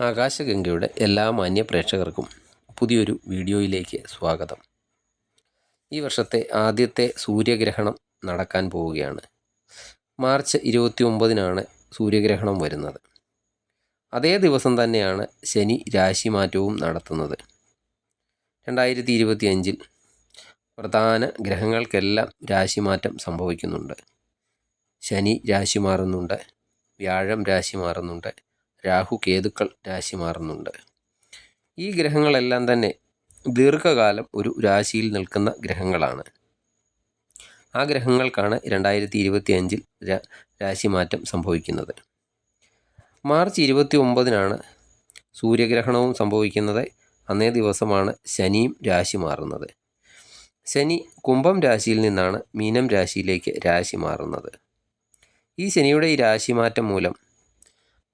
ആകാശഗംഗയുടെ എല്ലാ മാന്യ പ്രേക്ഷകർക്കും പുതിയൊരു വീഡിയോയിലേക്ക് സ്വാഗതം. ഈ വർഷത്തെ ആദ്യത്തെ സൂര്യഗ്രഹണം നടക്കാൻ പോവുകയാണ്. മാർച്ച് 29-നാണ് സൂര്യഗ്രഹണം വരുന്നത്. അതേ ദിവസം തന്നെയാണ് ശനി രാശിമാറ്റവും നടത്തുന്നത്. 2025 പ്രധാന ഗ്രഹങ്ങൾക്കെല്ലാം രാശിമാറ്റം സംഭവിക്കുന്നുണ്ട്. ശനി രാശി മാറുന്നുണ്ട്, വ്യാഴം രാശി മാറുന്നുണ്ട്, രാഹു കേതുക്കൾ രാശി മാറുന്നുണ്ട്. ഈ ഗ്രഹങ്ങളെല്ലാം തന്നെ ദീർഘകാലം ഒരു രാശിയിൽ നിൽക്കുന്ന ഗ്രഹങ്ങളാണ്. ആ ഗ്രഹങ്ങൾക്കാണ് 2025 രാശിമാറ്റം സംഭവിക്കുന്നത്. മാർച്ച് 29-നാണ് സൂര്യഗ്രഹണവും സംഭവിക്കുന്നത്. അന്നേ ദിവസമാണ് ശനിയും രാശി മാറുന്നത്. ശനി കുംഭം രാശിയിൽ നിന്നാണ് മീനം രാശിയിലേക്ക് രാശി മാറുന്നത്. ഈ ശനിയുടെ ഈ രാശിമാറ്റം മൂലം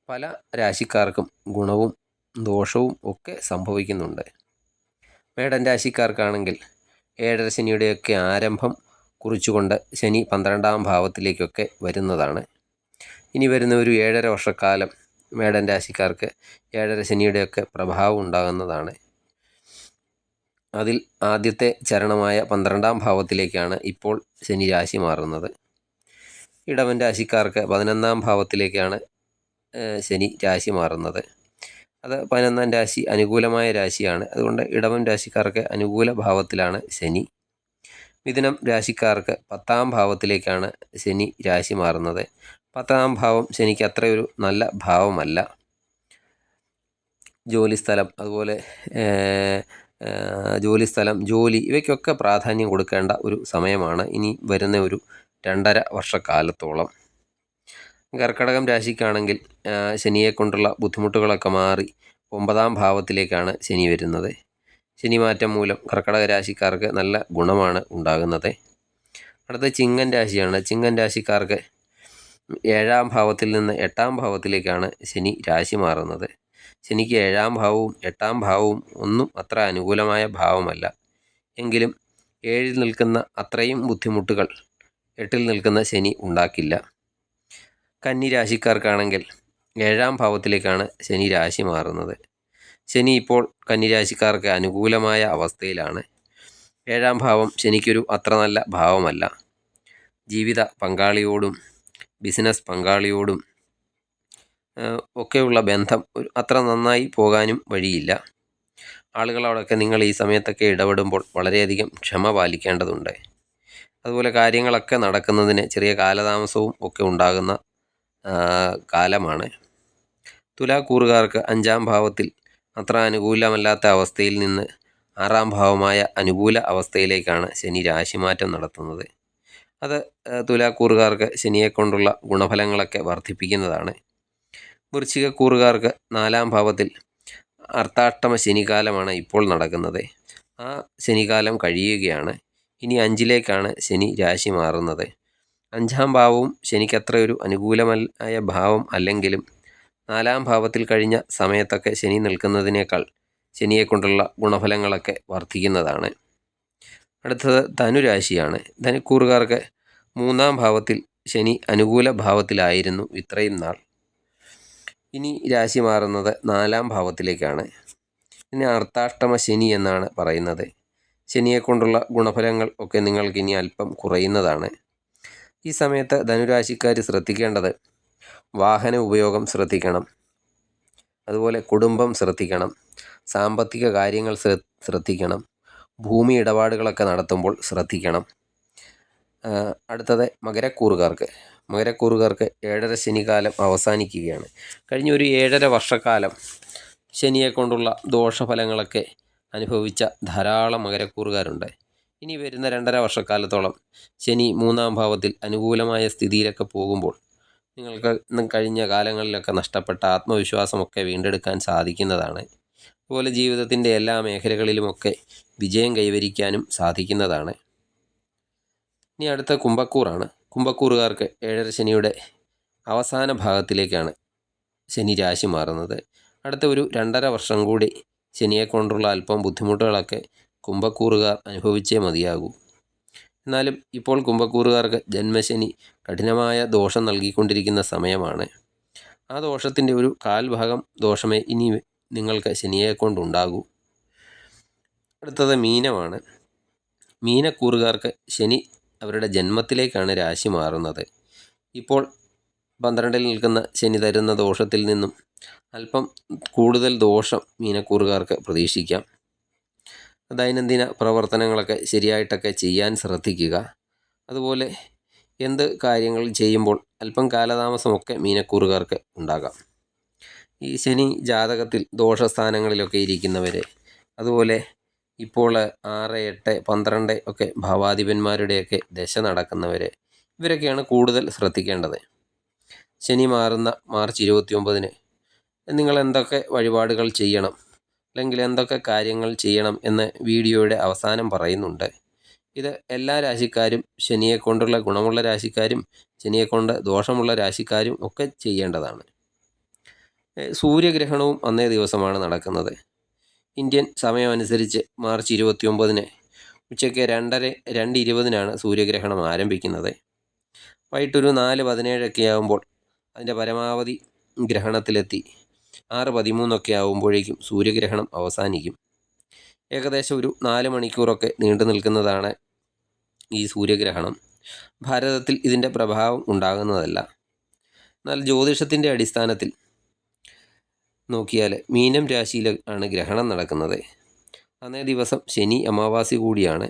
പല രാശിക്കാർക്കും ഗുണവും ദോഷവും ഒക്കെ സംഭവിക്കുന്നുണ്ട്. മേടൻ രാശിക്കാർക്കാണെങ്കിൽ 7.5 ശനിയുടെയൊക്കെ ആരംഭം കുറിച്ചുകൊണ്ട് ശനി 12-ാം ഭാവത്തിലേക്കൊക്കെ വരുന്നതാണ്. ഇനി വരുന്ന ഒരു 7.5 വർഷക്കാലം മേടൻ രാശിക്കാർക്ക് 7.5 ശനിയുടെയൊക്കെ പ്രഭാവം ഉണ്ടാകുന്നതാണ്. അതിൽ ആദ്യത്തെ ചരണമായ 12-ാം ഭാവത്തിലേക്കാണ് ഇപ്പോൾ ശനി രാശി മാറുന്നത്. ഇടവൻ രാശിക്കാർക്ക് 11-ാം ഭാവത്തിലേക്കാണ് ശനി രാശി മാറുന്നത്. അത് 11-ാം രാശി അനുകൂലമായ രാശിയാണ്. അതുകൊണ്ട് ഇടവൻ രാശിക്കാർക്ക് അനുകൂല ഭാവത്തിലാണ് ശനി. മിഥുനം രാശിക്കാർക്ക് 10-ാം ഭാവത്തിലേക്കാണ് ശനി രാശി മാറുന്നത്. 10-ാം ഭാവം ശനിക്ക് അത്രയൊരു നല്ല ഭാവമല്ല. ജോലിസ്ഥലം, അതുപോലെ ജോലി ഇവയ്ക്കൊക്കെ പ്രാധാന്യം കൊടുക്കേണ്ട ഒരു സമയമാണ് ഇനി വരുന്ന ഒരു 2.5 വർഷക്കാലത്തോളം. കർക്കടകം രാശിക്കാണെങ്കിൽ ശനിയെ കൊണ്ടുള്ള ബുദ്ധിമുട്ടുകളൊക്കെ മാറി 9-ാം ഭാവത്തിലേക്കാണ് ശനി വരുന്നത്. ശനി മാറ്റം മൂലം കർക്കടക രാശിക്കാർക്ക് നല്ല ഗുണമാണ് ഉണ്ടാകുന്നത്. അടുത്ത ചിങ്ങൻ രാശിയാണ്. ചിങ്ങൻ രാശിക്കാർക്ക് 7-ാം ഭാവത്തിൽ നിന്ന് 8-ാം ഭാവത്തിലേക്കാണ് ശനി രാശി മാറുന്നത്. ശനിക്ക് 7-ാം ഭാവവും 8-ാം ഭാവവും ഒന്നും അത്ര അനുകൂലമായ ഭാവമല്ല. എങ്കിലും 7-ൽ നിൽക്കുന്ന അത്രയും ബുദ്ധിമുട്ടുകൾ 8-ൽ നിൽക്കുന്ന ശനി ഉണ്ടാക്കില്ല. കന്നി രാശിക്കാർക്കാണെങ്കിൽ 7-ാം ഭാവത്തിലേക്കാണ് ശനി രാശി മാറുന്നത്. ശനി ഇപ്പോൾ കന്നി രാശിക്കാർക്ക് അനുകൂലമായ അവസ്ഥയിലാണ്. 7-ാം ഭാവം ശനിക്കൊരു അത്ര നല്ല ഭാവമല്ല. ജീവിത പങ്കാളിയോടും ബിസിനസ് പങ്കാളിയോടും ഒക്കെയുള്ള ബന്ധം അത്ര നന്നായി പോകാനും വഴിയില്ല. ആളുകളോടൊക്കെ നിങ്ങൾ ഈ സമയത്തൊക്കെ ഇടപെടുമ്പോൾ വളരെയധികം ക്ഷമ പാലിക്കേണ്ടതുണ്ട്. അതുപോലെ കാര്യങ്ങളൊക്കെ നടക്കുന്നതിന് ചെറിയ കാലതാമസവും ഒക്കെ ഉണ്ടാകുന്ന കാലമാണ്. തുലാക്കൂറുകാർക്ക് 5-ാം ഭാവത്തിൽ അത്ര അനുകൂലമല്ലാത്ത അവസ്ഥയിൽ നിന്ന് 6-ാം ഭാവമായ അനുകൂല അവസ്ഥയിലേക്കാണ് ശനി രാശിമാറ്റം നടത്തുന്നത്. അത് തുലാക്കൂറുകാർക്ക് ശനിയെക്കൊണ്ടുള്ള ഗുണഫലങ്ങളൊക്കെ വർദ്ധിപ്പിക്കുന്നതാണ്. വൃശ്ചികക്കൂറുകാർക്ക് 4-ാം ഭാവത്തിൽ അർദ്ധാഷ്ടമ ശനികാലമാണ് ഇപ്പോൾ നടക്കുന്നത്. ആ ശനികാലം കഴിയുകയാണ്. ഇനി 5-ലേക്കാണ് ശനി രാശി മാറുന്നത്. 5-ാം ഭാവവും ശനിക്ക് അത്രയൊരു അനുകൂലമായ ഭാവം അല്ലെങ്കിലും 4-ാം ഭാവത്തിൽ കഴിഞ്ഞ സമയത്തൊക്കെ ശനി നിൽക്കുന്നതിനേക്കാൾ ശനിയെക്കൊണ്ടുള്ള ഗുണഫലങ്ങളൊക്കെ വർദ്ധിക്കുന്നതാണ്. അടുത്തത് ധനുരാശിയാണ്. ധനുക്കൂറുകാർക്ക് 3-ാം ഭാവത്തിൽ ശനി അനുകൂല ഭാവത്തിലായിരുന്നു ഇത്രയും നാൾ. ഇനി രാശി മാറുന്നത് 4-ാം ഭാവത്തിലേക്കാണ്. ഇതിനെ അർദ്ധാഷ്ടമ ശനി എന്നാണ് പറയുന്നത്. ശനിയെക്കൊണ്ടുള്ള ഗുണഫലങ്ങൾ ഒക്കെ നിങ്ങൾക്കിനി അല്പം കുറയുന്നതാണ്. ഈ സമയത്ത് ധനുരാശിക്കാർ ശ്രദ്ധിക്കേണ്ടത് വാഹന ഉപയോഗം ശ്രദ്ധിക്കണം, അതുപോലെ കുടുംബം ശ്രദ്ധിക്കണം, സാമ്പത്തിക കാര്യങ്ങൾ ശ്രദ്ധിക്കണം, ഭൂമി ഇടപാടുകളൊക്കെ നടത്തുമ്പോൾ ശ്രദ്ധിക്കണം. അടുത്തത് മകരക്കൂറുകാർക്ക് 7.5 ശനികാലം അവസാനിക്കുകയാണ്. കഴിഞ്ഞ ഒരു 7.5 വർഷക്കാലം ശനിയെക്കൊണ്ടുള്ള ദോഷഫലങ്ങളൊക്കെ അനുഭവിച്ച ധാരാളം മകരക്കൂറുകാരുണ്ട്. ഇനി വരുന്ന 2.5 വർഷക്കാലത്തോളം ശനി 3-ാം ഭാവത്തിൽ അനുകൂലമായ സ്ഥിതിയിലൊക്കെ പോകുമ്പോൾ നിങ്ങൾക്ക് കഴിഞ്ഞ കാലങ്ങളിലൊക്കെ നഷ്ടപ്പെട്ട ആത്മവിശ്വാസമൊക്കെ വീണ്ടെടുക്കാൻ സാധിക്കുന്നതാണ്. അതുപോലെ ജീവിതത്തിൻ്റെ എല്ലാ മേഖലകളിലുമൊക്കെ വിജയം കൈവരിക്കാനും സാധിക്കുന്നതാണ്. ഇനി അടുത്ത കുംഭക്കൂറാണ്. കുംഭക്കൂറുകാർക്ക് 7.5 ശനിയുടെ അവസാന ഭാഗത്തിലേക്കാണ് ശനി രാശി മാറുന്നത്. അടുത്ത ഒരു 2.5 വർഷം കൂടി ശനിയെക്കൊണ്ടുള്ള അല്പം ബുദ്ധിമുട്ടുകളൊക്കെ കുംഭക്കൂറുകാർ അനുഭവിച്ചേ മതിയാകൂ. എന്നാലും ഇപ്പോൾ കുംഭക്കൂറുകാർക്ക് ജന്മശനി കഠിനമായ ദോഷം നൽകിക്കൊണ്ടിരിക്കുന്ന സമയമാണ്. ആ ദോഷത്തിൻ്റെ ഒരു കാൽഭാഗം ദോഷമേ ഇനി നിങ്ങൾക്ക് ശനിയെ കൊണ്ടുണ്ടാകൂ. അടുത്തത് മീനമാണ്. മീനക്കൂറുകാർക്ക് ശനി അവരുടെ ജന്മത്തിലേക്കാണ് രാശി മാറുന്നത്. ഇപ്പോൾ 12-ൽ നിൽക്കുന്ന ശനി തരുന്ന ദോഷത്തിൽ നിന്നും അല്പം കൂടുതൽ ദോഷം മീനക്കൂറുകാർക്ക് പ്രതീക്ഷിക്കാം. ദൈനംദിന പ്രവർത്തനങ്ങളൊക്കെ ശരിയായിട്ടൊക്കെ ചെയ്യാൻ ശ്രദ്ധിക്കുക. അതുപോലെ എന്ത് കാര്യങ്ങൾ ചെയ്യുമ്പോൾ അല്പം കാലതാമസമൊക്കെ മീനക്കൂറുകാർക്ക് ഉണ്ടാകാം. ഈ ശനി ജാതകത്തിൽ ദോഷസ്ഥാനങ്ങളിലൊക്കെ ഇരിക്കുന്നവർ, അതുപോലെ ഇപ്പോൾ 6, 8, 12 ഒക്കെ ഭാവാധിപന്മാരുടെയൊക്കെ ദശ നടക്കുന്നവർ, ഇവരൊക്കെയാണ് കൂടുതൽ ശ്രദ്ധിക്കേണ്ടത്. ശനി മാറുന്ന മാർച്ച് 29-ന് നിങ്ങൾ എന്തൊക്കെ വഴിപാടുകൾ ചെയ്യണം, അല്ലെങ്കിൽ എന്തൊക്കെ കാര്യങ്ങൾ ചെയ്യണം എന്ന് വീഡിയോയുടെ അവസാനം പറയുന്നുണ്ട്. ഇത് എല്ലാ രാശിക്കാരും, ശനിയെക്കൊണ്ടുള്ള ഗുണമുള്ള രാശിക്കാരും ശനിയെക്കൊണ്ട് ദോഷമുള്ള രാശിക്കാരും ഒക്കെ ചെയ്യേണ്ടതാണ്. സൂര്യഗ്രഹണവും അന്നേ ദിവസമാണ് നടക്കുന്നത്. ഇന്ത്യൻ സമയമനുസരിച്ച് മാർച്ച് 29-ന് ഉച്ചയ്ക്ക് 2:20-നാണ് സൂര്യഗ്രഹണം ആരംഭിക്കുന്നത്. വൈകിട്ടൊരു 4:17 ആകുമ്പോൾ അതിൻ്റെ പരമാവധി ഗ്രഹണത്തിലെത്തി 6:13 ആകുമ്പോഴേക്കും സൂര്യഗ്രഹണം അവസാനിക്കും. ഏകദേശം ഒരു 4 മണിക്കൂറൊക്കെ നീണ്ടു നിൽക്കുന്നതാണ് ഈ സൂര്യഗ്രഹണം. ഭാരതത്തിൽ ഇതിൻ്റെ പ്രഭാവം ഉണ്ടാകുന്നതല്ല. എന്നാൽ ജ്യോതിഷത്തിൻ്റെ അടിസ്ഥാനത്തിൽ നോക്കിയാൽ മീനം രാശിയിൽ ആണ് ഗ്രഹണം നടക്കുന്നത്. അന്നേ ദിവസം ശനി അമാവാസി കൂടിയാണ്.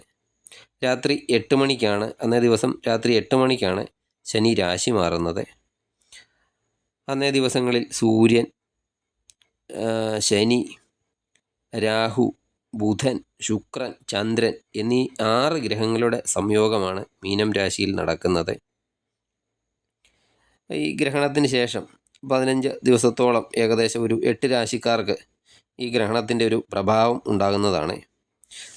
രാത്രി 8 മണിക്കാണ്, അന്നേ ദിവസം രാത്രി 8 മണിക്കാണ് ശനി രാശി മാറുന്നത്. അന്നേ ദിവസങ്ങളിൽ സൂര്യൻ, ശനി, രാഹു, ബുധൻ, ശുക്രൻ, ചന്ദ്രൻ എന്നീ 6 ഗ്രഹങ്ങളുടെ സംയോഗമാണ് മീനം രാശിയിൽ നടക്കുന്നത്. ഈ ഗ്രഹണത്തിന് ശേഷം 15 ദിവസത്തോളം ഏകദേശം ഒരു 8 രാശിക്കാർക്ക് ഈ ഗ്രഹണത്തിൻ്റെ ഒരു പ്രഭാവം ഉണ്ടാകുന്നതാണ്.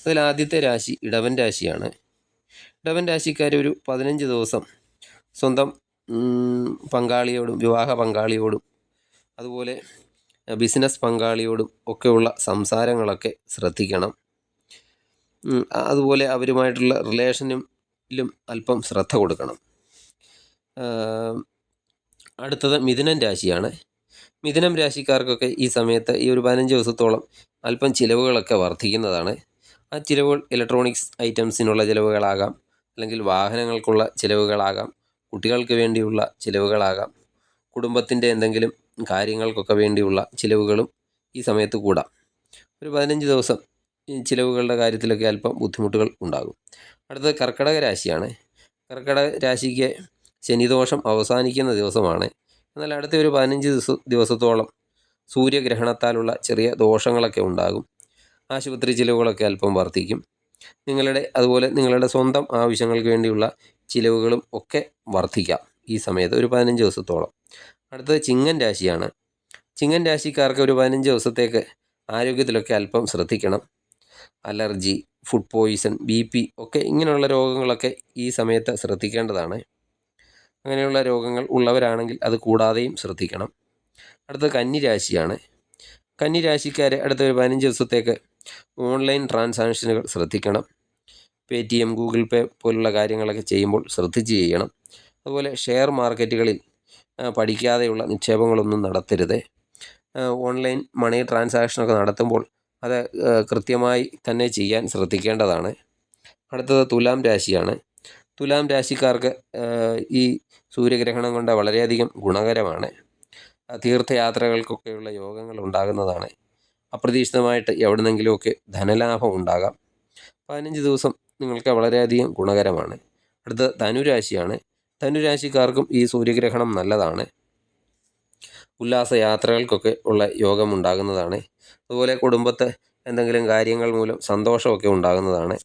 അതിൽ ആദ്യത്തെ രാശി ഇടവൻ രാശിയാണ്. ഇടവൻ രാശിക്കാർ ഒരു 15 ദിവസം സ്വന്തം പങ്കാളിയോടും, വിവാഹ പങ്കാളിയോടും, അതുപോലെ ബിസിനസ് പങ്കാളിയോടും ഒക്കെയുള്ള സംസാരങ്ങളൊക്കെ ശ്രദ്ധിക്കണം. അതുപോലെ അവരുമായിട്ടുള്ള റിലേഷനിലും അല്പം ശ്രദ്ധ കൊടുക്കണം. അടുത്തത് മിഥുനം രാശിയാണ്. മിഥുനം രാശിക്കാർക്കൊക്കെ ഈ സമയത്ത് ഈ ഒരു 15 ദിവസത്തോളം അല്പം ചിലവുകളൊക്കെ വർദ്ധിക്കുന്നതാണ്. ആ ചിലവുകൾ ഇലക്ട്രോണിക്സ് ഐറ്റംസിനുള്ള ചിലവുകളാകാം, അല്ലെങ്കിൽ വാഹനങ്ങൾക്കുള്ള ചിലവുകളാകാം, കുട്ടികൾക്ക് വേണ്ടിയുള്ള ചിലവുകളാകാം, കുടുംബത്തിൻ്റെ എന്തെങ്കിലും കാര്യങ്ങൾക്കൊക്കെ വേണ്ടിയുള്ള ചിലവുകളും ഈ സമയത്ത് കൂടാം. ഒരു 15 ദിവസം ഈ ചിലവുകളുടെ കാര്യത്തിലൊക്കെ അല്പം ബുദ്ധിമുട്ടുകൾ ഉണ്ടാകും. അടുത്തത് കർക്കിടക രാശിയാണ്. കർക്കിടക രാശിക്ക് ശനിദോഷം അവസാനിക്കുന്ന ദിവസമാണ്. എന്നാൽ അടുത്ത ഒരു 15 ദിവസത്തോളം സൂര്യഗ്രഹണത്താലുള്ള ചെറിയ ദോഷങ്ങളൊക്കെ ഉണ്ടാകും. ആശുപത്രി ചിലവുകളൊക്കെ അല്പം വർദ്ധിക്കും. അതുപോലെ നിങ്ങളുടെ സ്വന്തം ആവശ്യങ്ങൾക്ക് വേണ്ടിയുള്ള ചിലവുകളും ഒക്കെ വർദ്ധിക്കാം ഈ സമയത്ത് ഒരു 15 ദിവസത്തോളം. അടുത്തത് ചിങ്ങൻ രാശിയാണ്. ചിങ്ങൻ രാശിക്കാർക്ക് ഒരു 15 ദിവസത്തേക്ക് ആരോഗ്യത്തിലൊക്കെ അല്പം ശ്രദ്ധിക്കണം. അലർജി, ഫുഡ് പോയിസൺ, BP ഒക്കെ ഇങ്ങനെയുള്ള രോഗങ്ങളൊക്കെ ഈ സമയത്ത് ശ്രദ്ധിക്കേണ്ടതാണ്. അങ്ങനെയുള്ള രോഗങ്ങൾ ഉള്ളവരാണെങ്കിൽ അത് കൂടാതെയും ശ്രദ്ധിക്കണം. അടുത്തത് കന്നി രാശിയാണ്. കന്നി രാശിക്കാർ അടുത്ത ഒരു 15 ദിവസത്തേക്ക് ഓൺലൈൻ ട്രാൻസാക്ഷനുകൾ ശ്രദ്ധിക്കണം. Paytm, Google Pay പോലുള്ള കാര്യങ്ങളൊക്കെ ചെയ്യുമ്പോൾ ശ്രദ്ധിച്ച് ചെയ്യണം. അതുപോലെ ഷെയർ മാർക്കറ്റുകളിൽ പഠിക്കാതെയുള്ള നിക്ഷേപങ്ങളൊന്നും നടത്തരുത്. ഓൺലൈൻ മണി ട്രാൻസാക്ഷനൊക്കെ നടത്തുമ്പോൾ അത് കൃത്യമായി തന്നെ ചെയ്യാൻ ശ്രദ്ധിക്കേണ്ടതാണ്. അടുത്തത് തുലാം രാശിയാണ്. തുലാം രാശിക്കാർക്ക് ഈ സൂര്യഗ്രഹണം കൊണ്ട് വളരെയധികം ഗുണകരമാണ്. തീർത്ഥയാത്രകൾക്കൊക്കെയുള്ള യോഗങ്ങൾ ഉണ്ടാകുന്നതാണ്. അപ്രതീക്ഷിതമായിട്ട് എവിടെന്നെങ്കിലുമൊക്കെ ധനലാഭം ഉണ്ടാകാം. 15 ദിവസം നിങ്ങൾക്ക് വളരെയധികം ഗുണകരമാണ്. അടുത്ത ധനുരാശിയാണ്. ധനുരാശിക്കാർക്കും ഈ സൂര്യഗ്രഹണം നല്ലതാണ്. ഉല്ലാസയാത്രകൾക്കൊക്കെ ഉള്ള യോഗം ഉണ്ടാകുന്നതാണ്. അതുപോലെ കുടുംബത്തെ എന്തെങ്കിലും കാര്യങ്ങൾ മൂലം സന്തോഷമൊക്കെ ഉണ്ടാകുന്നതാണ്.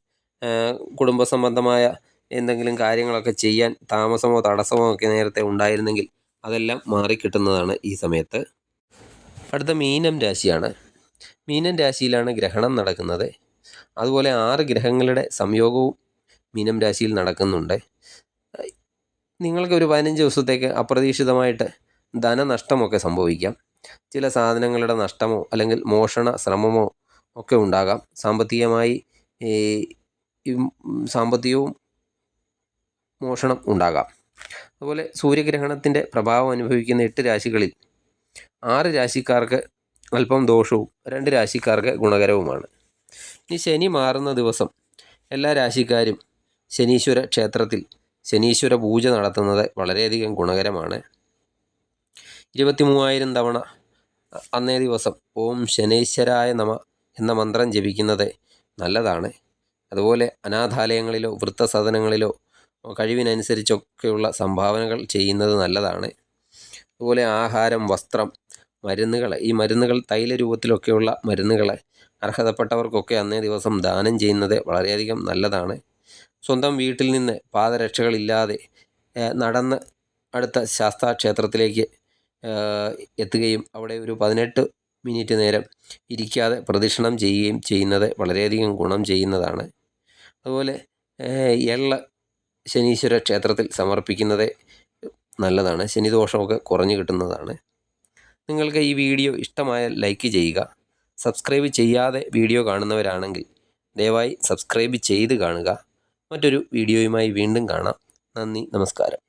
കുടുംബസംബന്ധമായ എന്തെങ്കിലും കാര്യങ്ങളൊക്കെ ചെയ്യാൻ താമസമോ തടസ്സമോ ഒക്കെ നേരത്തെ ഉണ്ടായിരുന്നെങ്കിൽ അതെല്ലാം മാറിക്കിട്ടുന്നതാണ് ഈ സമയത്ത്. അടുത്ത മീനം രാശിയാണ്. മീനം രാശിയിലാണ് ഗ്രഹണം നടക്കുന്നത്. അതുപോലെ 6 ഗ്രഹങ്ങളുടെ സംയോഗവും മീനം രാശിയിൽ നടക്കുന്നുണ്ട്. നിങ്ങൾക്ക് ഒരു 15 ദിവസത്തേക്ക് അപ്രതീക്ഷിതമായിട്ട് ധനനഷ്ടമൊക്കെ സംഭവിക്കാം. ചില സാധനങ്ങളുടെ നഷ്ടമോ അല്ലെങ്കിൽ മോഷണ ശ്രമമോ ഒക്കെ ഉണ്ടാകാം. സാമ്പത്തികവും മോഷണം ഉണ്ടാകാം. അതുപോലെ സൂര്യഗ്രഹണത്തിൻ്റെ പ്രഭാവം അനുഭവിക്കുന്ന 8 രാശികളിൽ 6 രാശിക്കാർക്ക് അല്പം ദോഷവും 2 രാശിക്കാർക്ക് ഗുണകരവുമാണ്. ഇനി ശനി മാറുന്ന ദിവസം എല്ലാ രാശിക്കാരും ശനീശ്വര ക്ഷേത്രത്തിൽ ശനീശ്വര പൂജ നടത്തുന്നത് വളരെയധികം ഗുണകരമാണ്. 23,000 തവണ അന്നേ ദിവസം ഓം ശനൈശ്വരായ നമ എന്ന മന്ത്രം ജപിക്കുന്നത് നല്ലതാണ്. അതുപോലെ അനാഥാലയങ്ങളിലോ വൃദ്ധസദനങ്ങളിലോ കഴിവിനനുസരിച്ചൊക്കെയുള്ള സംഭാവനകൾ ചെയ്യുന്നത് നല്ലതാണ്. അതുപോലെ ആഹാരം, വസ്ത്രം, മരുന്നുകൾ, ഈ മരുന്നുകൾ തൈലരൂപത്തിലൊക്കെയുള്ള മരുന്നുകൾ അർഹതപ്പെട്ടവർക്കൊക്കെ അന്നേ ദിവസം ദാനം ചെയ്യുന്നത് വളരെയധികം നല്ലതാണ്. സ്വന്തം വീട്ടിൽ നിന്ന് പാദരക്ഷകളില്ലാതെ നടന്ന് അടുത്ത ശാസ്താക്ഷേത്രത്തിലേക്ക് എത്തുകയും അവിടെ ഒരു 18 മിനിറ്റ് നേരം ഇരിക്കാതെ പ്രദക്ഷിണം ചെയ്യുകയും ചെയ്യുന്നത് വളരെയധികം ഗുണം ചെയ്യുന്നതാണ്. അതുപോലെ എള്ള് ശനീശ്വര ക്ഷേത്രത്തിൽ സമർപ്പിക്കുന്നത് നല്ലതാണ്. ശനിദോഷമൊക്കെ കുറഞ്ഞു കിട്ടുന്നതാണ്. നിങ്ങൾക്ക് ഈ വീഡിയോ ഇഷ്ടമായാൽ ലൈക്ക് ചെയ്യുക. സബ്സ്ക്രൈബ് ചെയ്യാതെ വീഡിയോ കാണുന്നവരാണെങ്കിൽ ദയവായി സബ്സ്ക്രൈബ് ചെയ്ത് കാണുക. മറ്റൊരു വീഡിയോയുമായി വീണ്ടും കാണാം. നന്ദി, നമസ്കാരം.